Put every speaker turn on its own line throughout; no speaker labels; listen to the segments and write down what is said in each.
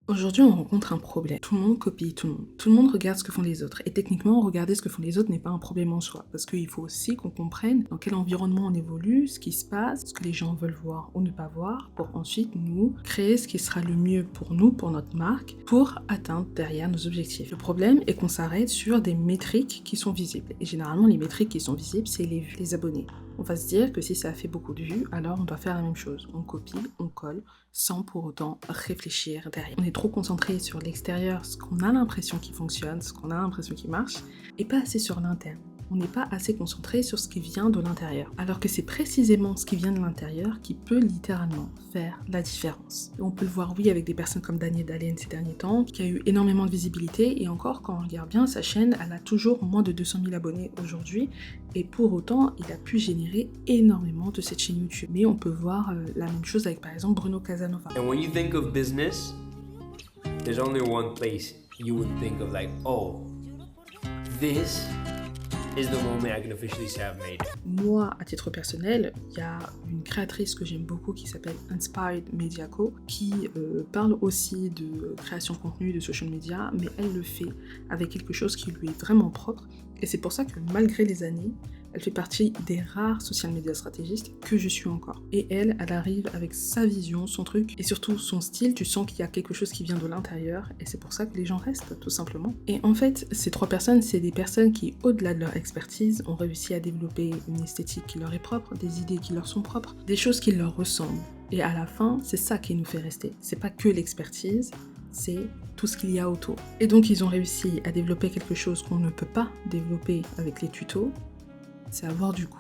Aujourd'hui, on rencontre un problème. Tout le monde copie tout le monde. Tout le monde regarde ce que font les autres. Et techniquement, regarder ce que font les autres n'est pas un problème en soi. Parce qu'il faut aussi qu'on comprenne dans quel environnement on évolue, ce qui se passe, ce que les gens veulent voir ou ne pas voir, pour ensuite nous créer ce qui sera le mieux pour nous, pour notre marque, pour atteindre derrière nos objectifs. Le problème est qu'on s'arrête sur des métriques qui sont visibles. Et généralement, les métriques qui sont visibles, c'est les vues, les abonnés. On va se dire que si ça a fait beaucoup de vues, alors on doit faire la même chose. On copie, on colle, sans pour autant réfléchir derrière. On est trop concentré sur l'extérieur, ce qu'on a l'impression qui fonctionne, ce qu'on a l'impression qui marche, et pas assez sur l'interne. On n'est pas assez concentré sur ce qui vient de l'intérieur. Alors que c'est précisément ce qui vient de l'intérieur qui peut littéralement faire la différence. Et on peut le voir, oui, avec des personnes comme Daniel Dalen ces derniers temps, qui a eu énormément de visibilité, et encore, quand on regarde bien, sa chaîne, elle a toujours moins de 200 000 abonnés aujourd'hui, et pour autant, il a pu générer énormément de cette chaîne YouTube. Mais on peut voir la même chose avec, par exemple, Bruno Casanova.
And when you think of business, there's only one place you would think of like, oh, this is the moment I can officially say I've made it.
Moi, à titre personnel, il y a une créatrice que j'aime beaucoup qui s'appelle Inspired Media Co, qui parle aussi de création de contenu, de social media, mais elle le fait avec quelque chose qui lui est vraiment propre. Et c'est pour ça que malgré les années, elle fait partie des rares social media stratégistes que je suis encore. Et elle arrive avec sa vision, son truc, et surtout son style. Tu sens qu'il y a quelque chose qui vient de l'intérieur, et c'est pour ça que les gens restent, tout simplement. Et en fait, ces trois personnes, c'est des personnes qui, au-delà de leur expertise, ont réussi à développer une esthétique qui leur est propre, des idées qui leur sont propres, des choses qui leur ressemblent. Et à la fin, c'est ça qui nous fait rester. C'est pas que l'expertise, c'est tout ce qu'il y a autour. Et donc, ils ont réussi à développer quelque chose qu'on ne peut pas développer avec les tutos, c'est avoir du goût.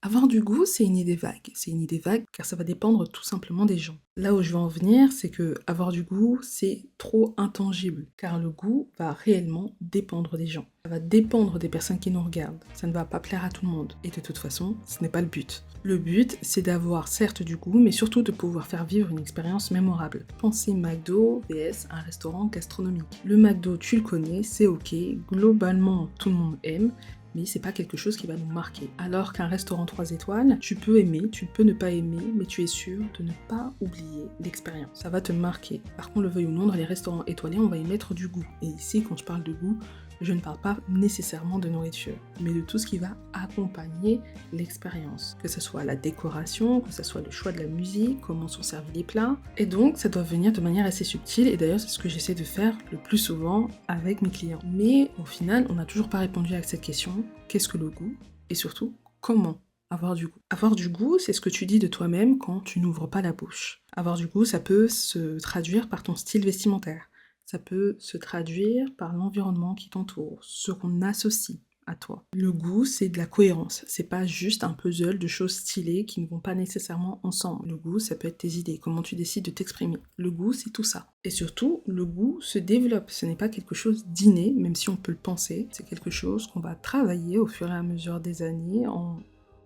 Avoir du goût, c'est une idée vague. C'est une idée vague car ça va dépendre tout simplement des gens. Là où je veux en venir, c'est que avoir du goût, c'est trop intangible car le goût va réellement dépendre des gens. Ça va dépendre des personnes qui nous regardent. Ça ne va pas plaire à tout le monde. Et de toute façon, ce n'est pas le but. Le but, c'est d'avoir certes du goût, mais surtout de pouvoir faire vivre une expérience mémorable. Pensez McDo vs un restaurant gastronomique. Le McDo, tu le connais, c'est ok, globalement tout le monde aime, mais c'est pas quelque chose qui va nous marquer. Alors qu'un restaurant 3 étoiles, tu peux aimer, tu peux ne pas aimer, mais tu es sûr de ne pas oublier l'expérience. Ça va te marquer. Par contre, le veuille ou non, dans les restaurants étoilés, on va y mettre du goût. Et ici, quand je parle de goût, je ne parle pas nécessairement de nourriture, mais de tout ce qui va accompagner l'expérience. Que ce soit la décoration, que ce soit le choix de la musique, comment sont servis les plats. Et donc, ça doit venir de manière assez subtile, et d'ailleurs, c'est ce que j'essaie de faire le plus souvent avec mes clients. Mais au final, on n'a toujours pas répondu à cette question. Qu'est-ce que le goût? Et surtout, comment avoir du goût? Avoir du goût, c'est ce que tu dis de toi-même quand tu n'ouvres pas la bouche. Avoir du goût, ça peut se traduire par ton style vestimentaire. Ça peut se traduire par l'environnement qui t'entoure, ce qu'on associe à toi. Le goût, c'est de la cohérence. C'est pas juste un puzzle de choses stylées qui ne vont pas nécessairement ensemble. Le goût, ça peut être tes idées, comment tu décides de t'exprimer. Le goût, c'est tout ça. Et surtout, le goût se développe. Ce n'est pas quelque chose d'inné, même si on peut le penser. C'est quelque chose qu'on va travailler au fur et à mesure des années en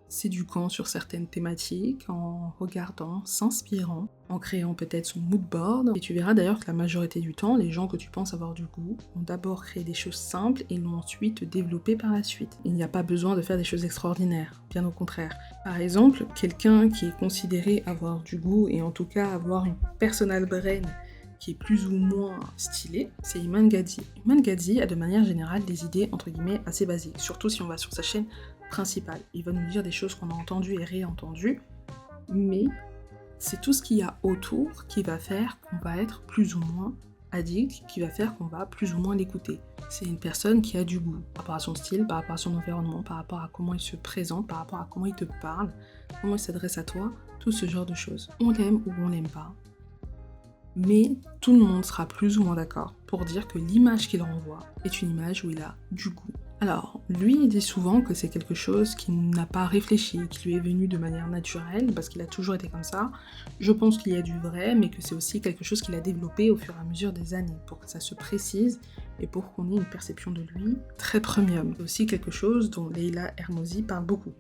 s'éduquant sur certaines thématiques, en regardant, s'inspirant, en créant peut-être son mood board. Et tu verras d'ailleurs que la majorité du temps, les gens que tu penses avoir du goût ont d'abord créé des choses simples et l'ont ensuite développé par la suite. Il n'y a pas besoin de faire des choses extraordinaires, bien au contraire. Par exemple, quelqu'un qui est considéré avoir du goût et en tout cas avoir une personal brain qui est plus ou moins stylé, c'est Iman Gadzhi. Iman Gadzhi a de manière générale des idées entre guillemets assez basiques, surtout si on va sur sa chaîne principale. Il va nous dire des choses qu'on a entendues et réentendues, mais c'est tout ce qu'il y a autour qui va faire qu'on va être plus ou moins addict, qui va faire qu'on va plus ou moins l'écouter. C'est une personne qui a du goût par rapport à son style, par rapport à son environnement, par rapport à comment il se présente, par rapport à comment il te parle, comment il s'adresse à toi, tout ce genre de choses. On l'aime ou on l'aime pas, mais tout le monde sera plus ou moins d'accord pour dire que l'image qu'il renvoie est une image où il a du goût. Alors, lui, il dit souvent que c'est quelque chose qu'il n'a pas réfléchi, qui lui est venu de manière naturelle, parce qu'il a toujours été comme ça. Je pense qu'il y a du vrai, mais que c'est aussi quelque chose qu'il a développé au fur et à mesure des années, pour que ça se précise et pour qu'on ait une perception de lui très premium. C'est aussi quelque chose dont Leila Hermosi parle beaucoup,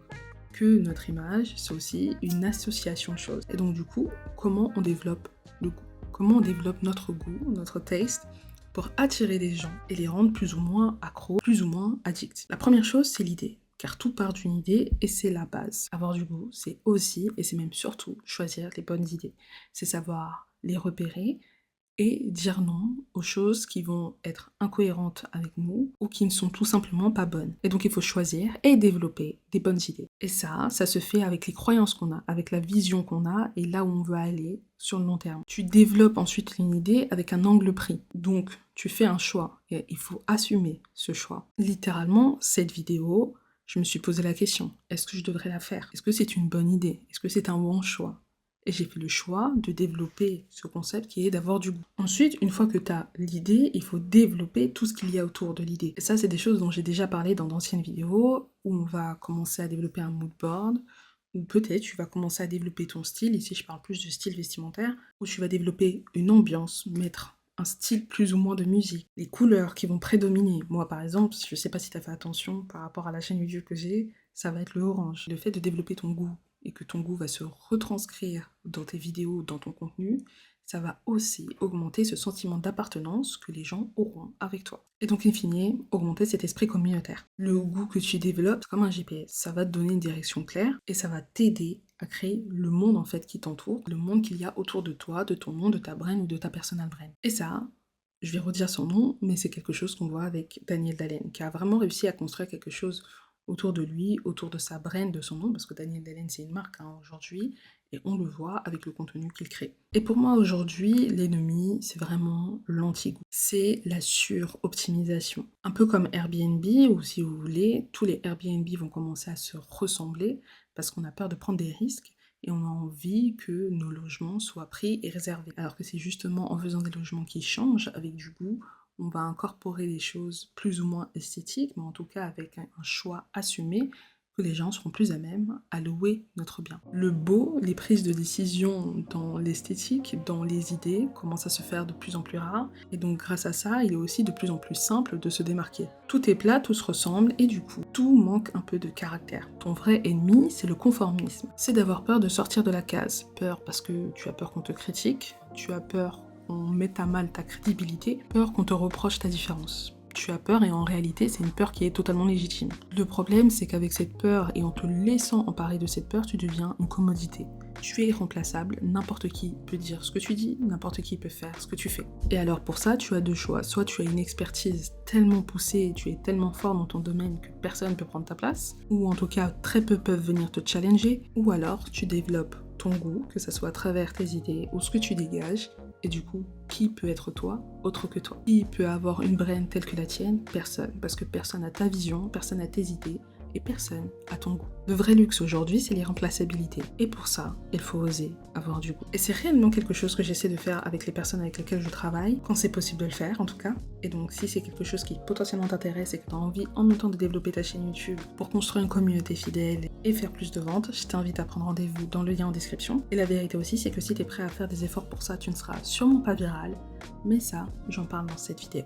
que notre image, c'est aussi une association de choses. Et donc du coup, comment on développe le goût? Comment on développe notre goût, notre taste, pour attirer les gens et les rendre plus ou moins accros, plus ou moins addicts. La première chose, c'est l'idée. car tout part d'une idée et c'est la base. Avoir du goût, c'est aussi, et c'est même surtout, choisir les bonnes idées. C'est savoir les repérer et dire non aux choses qui vont être incohérentes avec nous ou qui ne sont tout simplement pas bonnes. Et donc il faut choisir et développer des bonnes idées. Et ça se fait avec les croyances qu'on a, avec la vision qu'on a et là où on veut aller sur le long terme. Tu développes ensuite une idée avec un angle pris. Donc tu fais un choix et il faut assumer ce choix. Littéralement, cette vidéo, je me suis posé la question, est-ce que je devrais la faire? Est-ce que c'est une bonne idée? Est-ce que c'est un bon choix? Et j'ai fait le choix de développer ce concept qui est d'avoir du goût. Ensuite, une fois que tu as l'idée, il faut développer tout ce qu'il y a autour de l'idée. Et ça, c'est des choses dont j'ai déjà parlé dans d'anciennes vidéos, où on va commencer à développer un mood board, ou peut-être tu vas commencer à développer ton style, ici je parle plus de style vestimentaire, où tu vas développer une ambiance, mettre un style plus ou moins de musique, les couleurs qui vont prédominer. Moi par exemple, je sais pas si tu as fait attention par rapport à la chaîne YouTube que j'ai, ça va être le orange. Le fait de développer ton goût, et que ton goût va se retranscrire dans tes vidéos, dans ton contenu, ça va aussi augmenter ce sentiment d'appartenance que les gens auront avec toi. Et donc, in fine, augmenter cet esprit communautaire. Le goût que tu développes, c'est comme un GPS, ça va te donner une direction claire et ça va t'aider à créer le monde en fait qui t'entoure, le monde qu'il y a autour de toi, de ton monde, de ta brain ou de ta personal brain. Et ça, je vais redire son nom, mais c'est quelque chose qu'on voit avec Daniel Dalen, qui a vraiment réussi à construire quelque chose autour de lui, autour de sa brain, de son nom, parce que Daniel Dalen, c'est une marque aujourd'hui, et on le voit avec le contenu qu'il crée. Et pour moi, aujourd'hui, l'ennemi, c'est vraiment l'anti-goût. C'est la sur-optimisation. Un peu comme Airbnb, ou si vous voulez, tous les Airbnb vont commencer à se ressembler, parce qu'on a peur de prendre des risques, et on a envie que nos logements soient pris et réservés. Alors que c'est justement en faisant des logements qui changent, avec du goût, on va incorporer des choses plus ou moins esthétiques, mais en tout cas avec un choix assumé, que les gens seront plus à même à louer notre bien. Le beau, les prises de décision dans l'esthétique, dans les idées, commencent à se faire de plus en plus rares, et donc grâce à ça, il est aussi de plus en plus simple de se démarquer. Tout est plat, tout se ressemble, et du coup, tout manque un peu de caractère. Ton vrai ennemi, c'est le conformisme. C'est d'avoir peur de sortir de la case. Peur parce que tu as peur qu'on te critique, tu as peur qu'on mette à mal ta crédibilité, peur qu'on te reproche ta différence. Tu as peur et en réalité, c'est une peur qui est totalement légitime. Le problème, c'est qu'avec cette peur et en te laissant emparer de cette peur, tu deviens une commodité. Tu es irremplaçable, n'importe qui peut dire ce que tu dis, n'importe qui peut faire ce que tu fais. Et alors pour ça, tu as deux choix. Soit tu as une expertise tellement poussée, tu es tellement fort dans ton domaine que personne ne peut prendre ta place, ou en tout cas très peu peuvent venir te challenger, ou alors tu développes ton goût, que ce soit à travers tes idées ou ce que tu dégages, et du coup, qui peut être toi autre que toi? Qui peut avoir une brain telle que la tienne? Personne, parce que personne n'a ta vision, personne n'a tes idées, et personne à ton goût. Le vrai luxe aujourd'hui, c'est l'irremplaçabilité. Et pour ça, il faut oser avoir du goût. Et c'est réellement quelque chose que j'essaie de faire avec les personnes avec lesquelles je travaille, quand c'est possible de le faire en tout cas. Et donc si c'est quelque chose qui potentiellement t'intéresse et que tu as envie en même temps de développer ta chaîne YouTube pour construire une communauté fidèle et faire plus de ventes, je t'invite à prendre rendez-vous dans le lien en description. Et la vérité aussi, c'est que si tu es prêt à faire des efforts pour ça, tu ne seras sûrement pas viral. Mais ça, j'en parle dans cette vidéo.